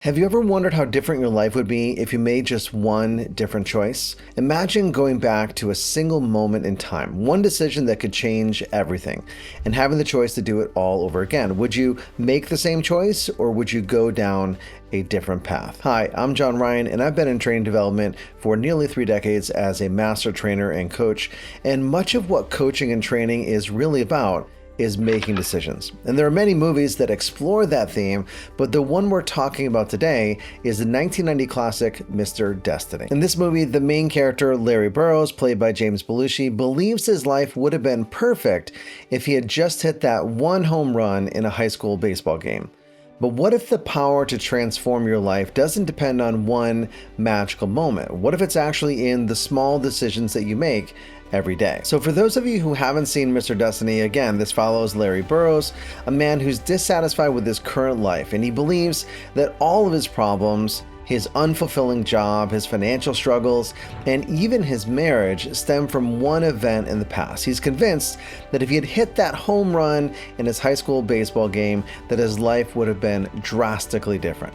Have you ever wondered how different your life would be if you made just one different choice? Imagine going back to a single moment in time, one decision that could change everything, and having the choice to do it all over again. Would you make the same choice, or would you go down a different path? Hi, I'm John Ryan, and I've been in training development for nearly 3 decades as a master trainer and coach, and much of what coaching and training is really about is making decisions. And there are many movies that explore that theme, but the one we're talking about today is the 1990 classic Mr. Destiny. In this movie, the main character, Larry Burrows, played by James Belushi, believes his life would have been perfect if he had just hit that one home run in a high school baseball game. But what if the power to transform your life doesn't depend on one magical moment? What if it's actually in the small decisions that you make every day? So for those of you who haven't seen Mr. Destiny, again, this follows Larry Burrows, a man who's dissatisfied with his current life, and he believes that all of his problems, his unfulfilling job, his financial struggles, and even his marriage stem from one event in the past. He's convinced that if he had hit that home run in his high school baseball game, that his life would have been drastically different.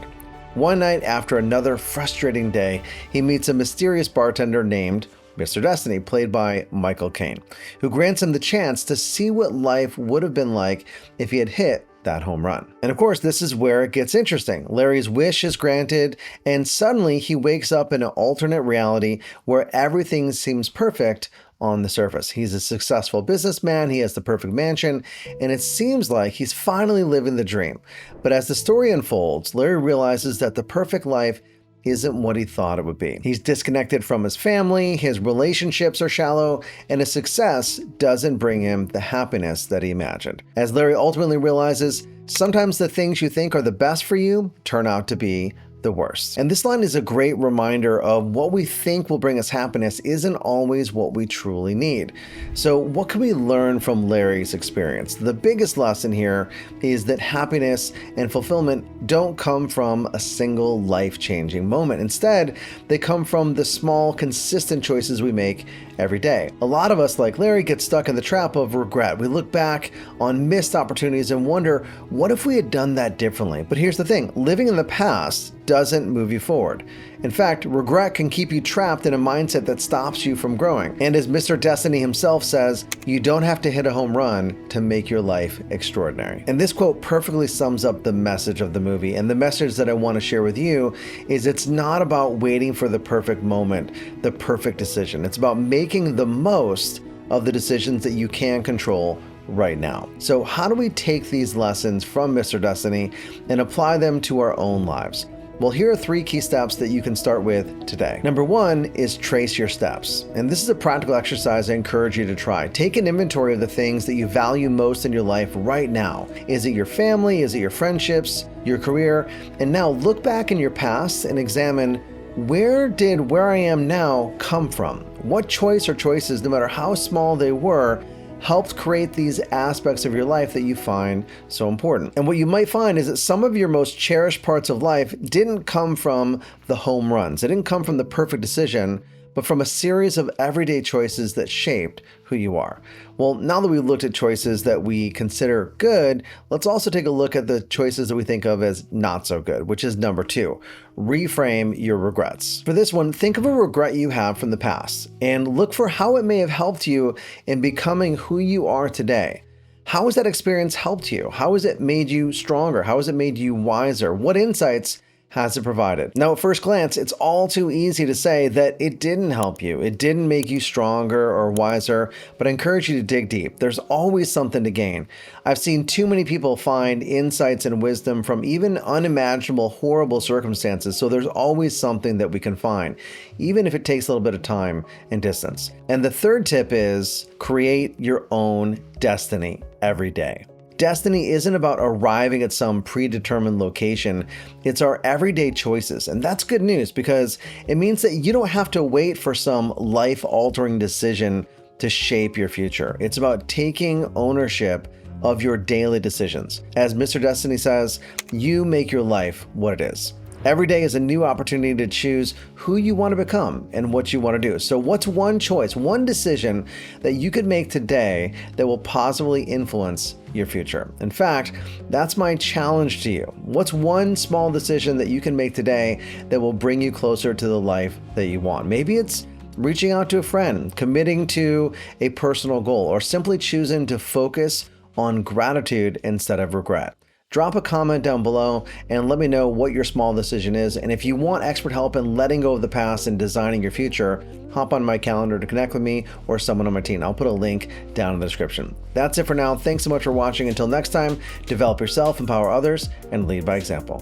One night after another frustrating day, he meets a mysterious bartender named Mr. Destiny, played by Michael Caine, who grants him the chance to see what life would have been like if he had hit that home run. And of course, this is where it gets interesting. Larry's wish is granted, and suddenly he wakes up in an alternate reality where everything seems perfect on the surface. He's a successful businessman, he has the perfect mansion, and it seems like he's finally living the dream. But as the story unfolds, Larry realizes that the perfect life isn't what he thought it would be. He's disconnected from his family, his relationships are shallow, and his success doesn't bring him the happiness that he imagined. As Larry ultimately realizes, sometimes the things you think are the best for you turn out to be the worst. And this line is a great reminder of what we think will bring us happiness isn't always what we truly need. So what can we learn from Larry's experience? The biggest lesson here is that happiness and fulfillment don't come from a single life-changing moment. Instead, they come from the small, consistent choices we make every day. A lot of us, like Larry, get stuck in the trap of regret. We look back on missed opportunities and wonder, what if we had done that differently? But here's the thing, living in the past doesn't move you forward. In fact, regret can keep you trapped in a mindset that stops you from growing. And as Mr. Destiny himself says, you don't have to hit a home run to make your life extraordinary. And this quote perfectly sums up the message of the movie. And the message that I want to share with you is it's not about waiting for the perfect moment, the perfect decision. It's about making the most of the decisions that you can control right now. So how do we take these lessons from Mr. Destiny and apply them to our own lives? Well, here are 3 key steps that you can start with today. Number 1 is trace your steps. And this is a practical exercise I encourage you to try. Take an inventory of the things that you value most in your life right now. Is it your family? Is it your friendships? Your career? And now look back in your past and examine, where did where I am now come from? What choice or choices, no matter how small they were, helped create these aspects of your life that you find so important? And what you might find is that some of your most cherished parts of life didn't come from the home runs. It didn't come from the perfect decision, but from a series of everyday choices that shaped who you are. Well, now that we've looked at choices that we consider good, let's also take a look at the choices that we think of as not so good, which is number 2, reframe your regrets. For this one, think of a regret you have from the past and look for how it may have helped you in becoming who you are today. How has that experience helped you? How has it made you stronger? How has it made you wiser? What insights has it provided? Now, at first glance, it's all too easy to say that it didn't help you. It didn't make you stronger or wiser, but I encourage you to dig deep. There's always something to gain. I've seen too many people find insights and wisdom from even unimaginable, horrible circumstances, so there's always something that we can find, even if it takes a little bit of time and distance. And the third tip is create your own destiny every day. Destiny isn't about arriving at some predetermined location. It's our everyday choices. And that's good news because it means that you don't have to wait for some life-altering decision to shape your future. It's about taking ownership of your daily decisions. As Mr. Destiny says, you make your life what it is. Every day is a new opportunity to choose who you want to become and what you want to do. So what's one choice, one decision that you could make today that will positively influence your future? In fact, that's my challenge to you. What's one small decision that you can make today that will bring you closer to the life that you want? Maybe it's reaching out to a friend, committing to a personal goal, or simply choosing to focus on gratitude instead of regret. Drop a comment down below and let me know what your small decision is. And if you want expert help in letting go of the past and designing your future, hop on my calendar to connect with me or someone on my team. I'll put a link down in the description. That's it for now. Thanks so much for watching. Until next time, develop yourself, empower others, and lead by example.